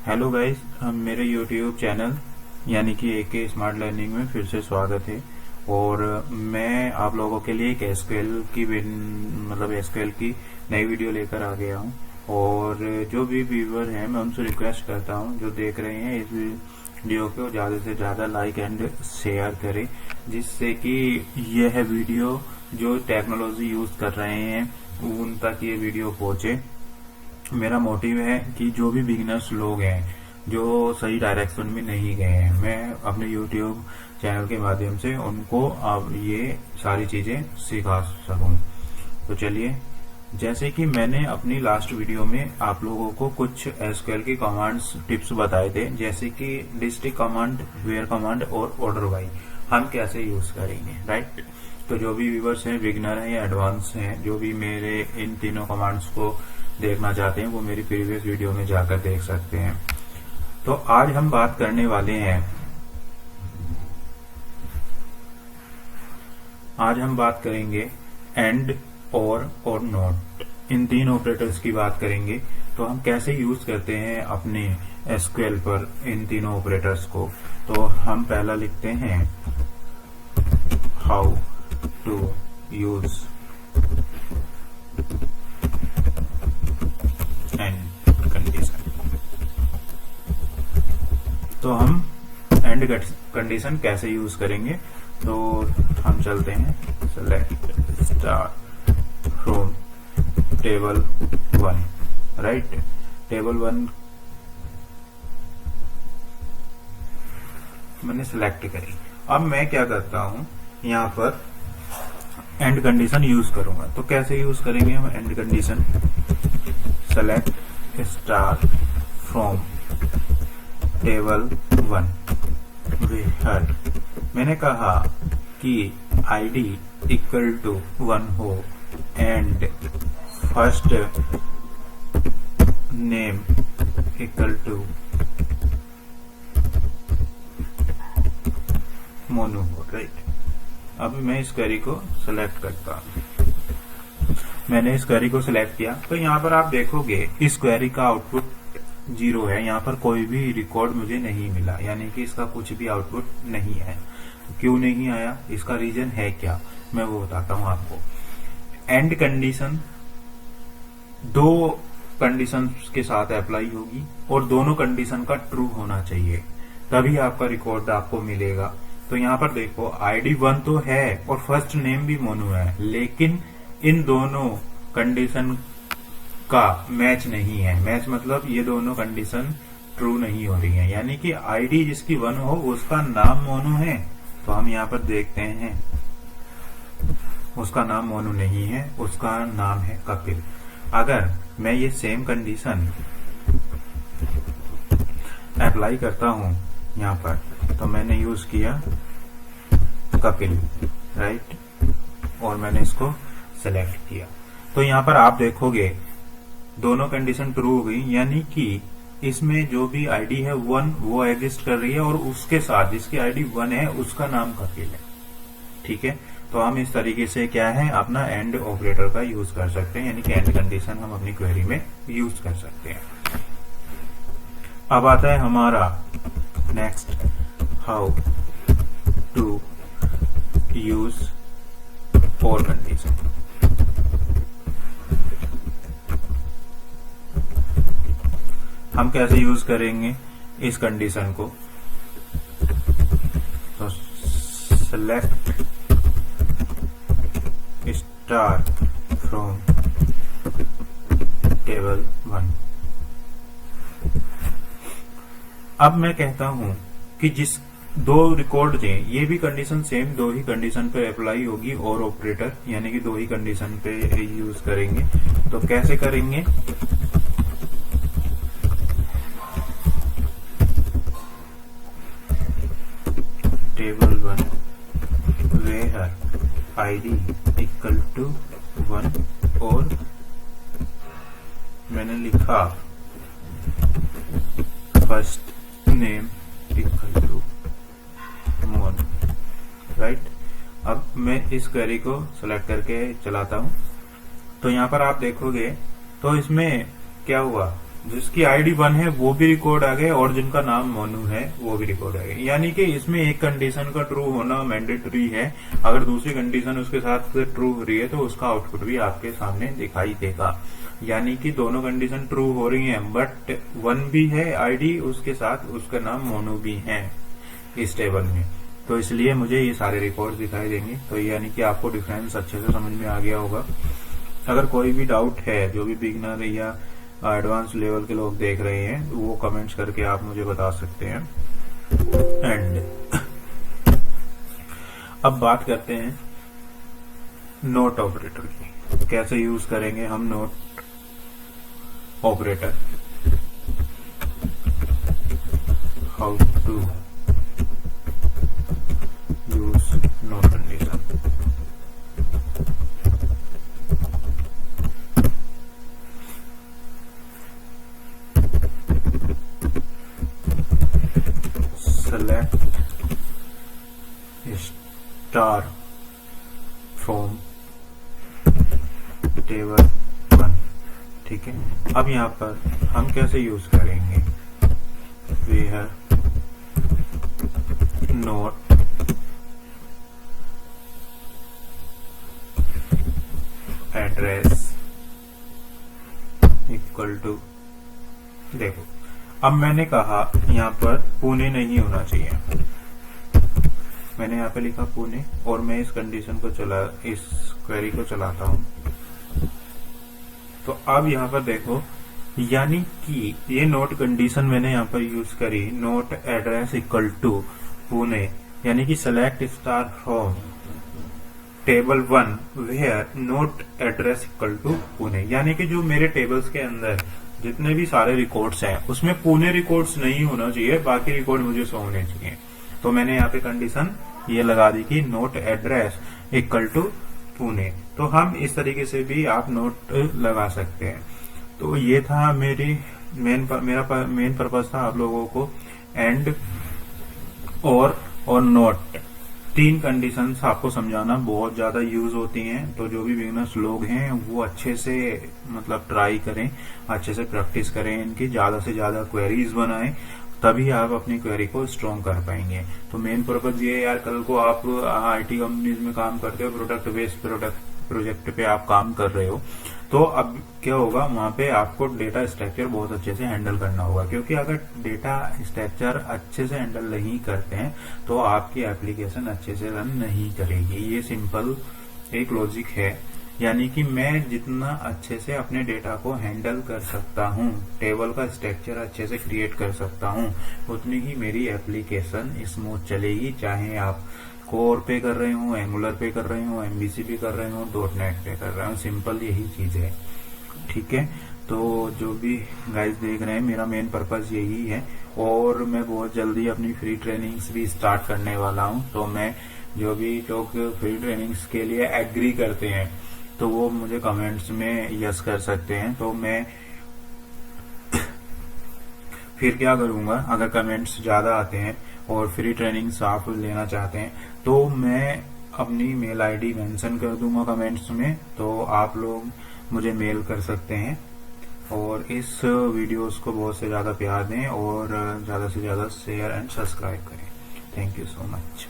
Hello guys, मेरे YouTube channel यानी कि एके स्मार्ट लर्निंग में फिर से स्वागत है। और मैं आप लोगों के लिए एक एसक्यूएल की नई वीडियो लेकर आ गया हूं। और जो भी व्यूअर हैं मैं उनसे रिक्वेस्ट करता हूं, जो देख रहे हैं इस वीडियो को ज्यादा से ज्यादा लाइक एंड शेयर करें, जिससे कि यह वीडियो जो टेक्नोलॉजी यूज कर रहे हैं उन तक ये वीडियो पहुंचे। मेरा मोटिव है कि जो भी बिगिनर्स लोग हैं जो सही डायरेक्शन में नहीं गए हैं, मैं अपने यूट्यूब चैनल के माध्यम से उनको अब ये सारी चीजें सिखा सकूं। तो चलिए, जैसे कि मैंने अपनी लास्ट वीडियो में आप लोगों को कुछ एसक्यूएल की कमांड्स टिप्स बताए थे, जैसे कि लिस्ट कमांड, वेयर कमांड और ऑर्डर बाय हम कैसे यूज करेंगे, राइट। तो जो भी व्यूअर्स हैं, बिगिनर हैं या एडवांस हैं, जो भी मेरे इन तीनों कमांड्स को देखना चाहते हैं वो मेरी प्रीवियस वीडियो में जाकर देख सकते हैं। तो आज हम बात करने वाले हैं आज हम बात करेंगे एंड, और नॉट, इन तीन ऑपरेटर्स की बात करेंगे। तो हम कैसे यूज करते हैं अपने एसक्यूएल पर इन तीनों ऑपरेटर्स को। तो हम पहला लिखते हैं how to use and condition. तो हम एंड कंडीशन कैसे यूज करेंगे, तो हम चलते हैं select star from table 1, right. Table 1 मैंने सिलेक्ट करी। अब मैं क्या करता हूं, यहां पर एंड कंडीशन यूज करूंगा। तो कैसे यूज करेंगे हम and condition, select star from table 1 where मैंने कहा कि आईडी इक्वल टू 1 हो and first name equal to Monu हो, राइट। अब मैं इस क्वेरी को सिलेक्ट करता हूं। मैंने इस क्वेरी को सिलेक्ट किया तो यहाँ पर आप देखोगे इस क्वेरी का आउटपुट 0 है। यहाँ पर कोई भी रिकॉर्ड मुझे नहीं मिला, यानी कि इसका कुछ भी आउटपुट नहीं है। क्यों नहीं आया, इसका रीजन है क्या, मैं वो बताता हूं आपको। एंड कंडीशन दो कंडीशन के साथ अप्लाई होगी और दोनों कंडीशन का ट्रू होना चाहिए, तभी आपका रिकॉर्ड आपको मिलेगा। तो यहाँ पर देखो आईडी 1 तो है और फर्स्ट नेम भी मोनू है, लेकिन इन दोनों कंडीशन का मैच नहीं है। मैच मतलब ये दोनों कंडीशन ट्रू नहीं हो रही है, यानी कि आईडी जिसकी 1 हो उसका नाम मोनू है। तो हम यहाँ पर देखते हैं उसका नाम मोनू नहीं है, उसका नाम है कपिल। अगर मैं ये सेम कंडीशन अप्लाई करता हूं यहाँ पर, तो मैंने यूज किया कपिल, राइट, और मैंने इसको सेलेक्ट किया। तो यहाँ पर आप देखोगे दोनों कंडीशन ट्रू हो गई, यानी कि इसमें जो भी आईडी है 1 वो एग्जिस्ट कर रही है और उसके साथ जिसकी आईडी 1 है उसका नाम कपिल है, ठीक है। तो हम इस तरीके से क्या है अपना एंड ऑपरेटर का यूज कर सकते हैं, यानी कि एंड कंडीशन हम अपनी क्वेरी में यूज कर सकते हैं। अब आता है हमारा नेक्स्ट, हाउ टू यूज और कंडीशन। हम कैसे यूज करेंगे इस कंडीशन को, तो सेलेक्ट स्टार फ्रॉम टेबल 1। अब मैं कहता हूं कि जिस दो रिकॉर्ड थे ये भी कंडीशन सेम दो ही कंडीशन पे अप्लाई होगी, और ऑपरेटर यानी कि दो ही कंडीशन पे यूज करेंगे। तो कैसे करेंगे, table 1 where ID equal to 1 और मैंने लिखा फर्स्ट नेम इक्वल टू मोन, राइट। अब मैं इस क्वेरी को सिलेक्ट करके चलाता हूं। तो यहाँ पर आप देखोगे तो इसमें क्या हुआ, जिसकी आईडी 1 है वो भी रिकॉर्ड आ गए और जिनका नाम मोनू है वो भी रिकॉर्ड आ गए। यानी कि इसमें एक कंडीशन का ट्रू होना मैंडेटरी है। अगर दूसरी कंडीशन उसके साथ ट्रू हो रही है तो उसका आउटपुट भी आपके सामने दिखाई देगा। यानी कि दोनों कंडीशन ट्रू हो रही हैं, बट 1 भी है आईडी, उसके साथ उसका नाम मोनू भी है इस टेबल में, तो इसलिए मुझे ये सारे रिकॉर्ड दिखाई देंगे। तो यानी कि आपको डिफरेंस अच्छे से समझ में आ गया होगा। अगर कोई भी डाउट है, जो भी बिगनर या एडवांस लेवल के लोग देख रहे हैं, वो कमेंट्स करके आप मुझे बता सकते हैं। एंड अब बात करते हैं नोट ऑपरेटर की। कैसे यूज करेंगे हम not operator, how to use not condition. Select star from table 1। ठीक है, अब यहाँ पर हम कैसे यूज करेंगे, we have not address equal to, देखो अब मैंने कहा यहाँ पर पुणे नहीं होना चाहिए, मैंने यहाँ पे लिखा पुणे और मैं इस कंडीशन को इस क्वेरी को चलाता हूँ। तो अब यहाँ पर देखो, यानी कि ये नोट कंडीशन मैंने यहाँ पर यूज करी, not address equal to Pune, यानी कि select star from table 1 where not address equal to Pune. यानी कि जो मेरे टेबल्स के अंदर जितने भी सारे रिकॉर्ड्स हैं उसमें पुणे रिकॉर्ड्स नहीं होना चाहिए, बाकी रिकॉर्ड मुझे शो होने चाहिए। तो मैंने यहाँ पे कंडीशन ये लगा दी कि not address equal to Pune. तो हम इस तरीके से भी आप नोट लगा सकते हैं। तो ये था मेरा मेन पर्पस था आप लोगों को एंड और नोट, 3 कंडीशंस आपको समझाना बहुत ज्यादा यूज होती हैं। तो जो भी बिगिनर्स लोग हैं वो अच्छे से मतलब ट्राई करें, अच्छे से प्रैक्टिस करें, इनकी ज्यादा से ज्यादा क्वेरीज बनाएं, तभी आप अपनी क्वेरी को स्ट्रॉन्ग कर पाएंगे। तो मेन पर्पज ये है यार, कल को आप आईटी कंपनीज में काम करते हो, प्रोडक्ट बेस्ड प्रोजेक्ट पे आप काम कर रहे हो, तो अब क्या होगा, वहां पे आपको डेटा स्ट्रक्चर बहुत अच्छे से हैंडल करना होगा। क्योंकि अगर डेटा स्ट्रक्चर अच्छे से हैंडल नहीं करते हैं तो आपकी एप्लीकेशन अच्छे से रन नहीं करेगी। ये सिंपल एक लॉजिक है। यानी कि मैं जितना अच्छे से अपने डेटा को हैंडल कर सकता हूँ, टेबल का स्ट्रक्चर अच्छे से क्रिएट कर सकता हूँ, उतनी ही मेरी एप्लीकेशन स्मूथ चलेगी। चाहे आप कोर पे कर रहे हो, एंगुलर पे कर रहे हो, एमबीसी पे कर रहे हो, .NET पे कर रहे हो, सिंपल यही चीज है। ठीक है, तो जो भी गाइस देख रहे हैं, मेरा मेन पर्पस यही है। और मैं बहुत जल्दी अपनी फ्री ट्रेनिंग्स भी स्टार्ट करने वाला हूँ। तो मैं जो भी लोग फ्री ट्रेनिंग्स के लिए एग्री करते हैं तो वो मुझे कमेंट्स में यस कर सकते हैं। तो मैं फिर क्या करूंगा, अगर कमेंट्स ज्यादा आते हैं और फ्री ट्रेनिंग्स आप लेना चाहते हैं तो मैं अपनी मेल आईडी मेंशन कर दूंगा कमेंट्स में, तो आप लोग मुझे मेल कर सकते हैं। और इस वीडियोस को बहुत से ज्यादा प्यार दें और ज्यादा से ज्यादा शेयर एंड सब्सक्राइब करें। Thank you so much.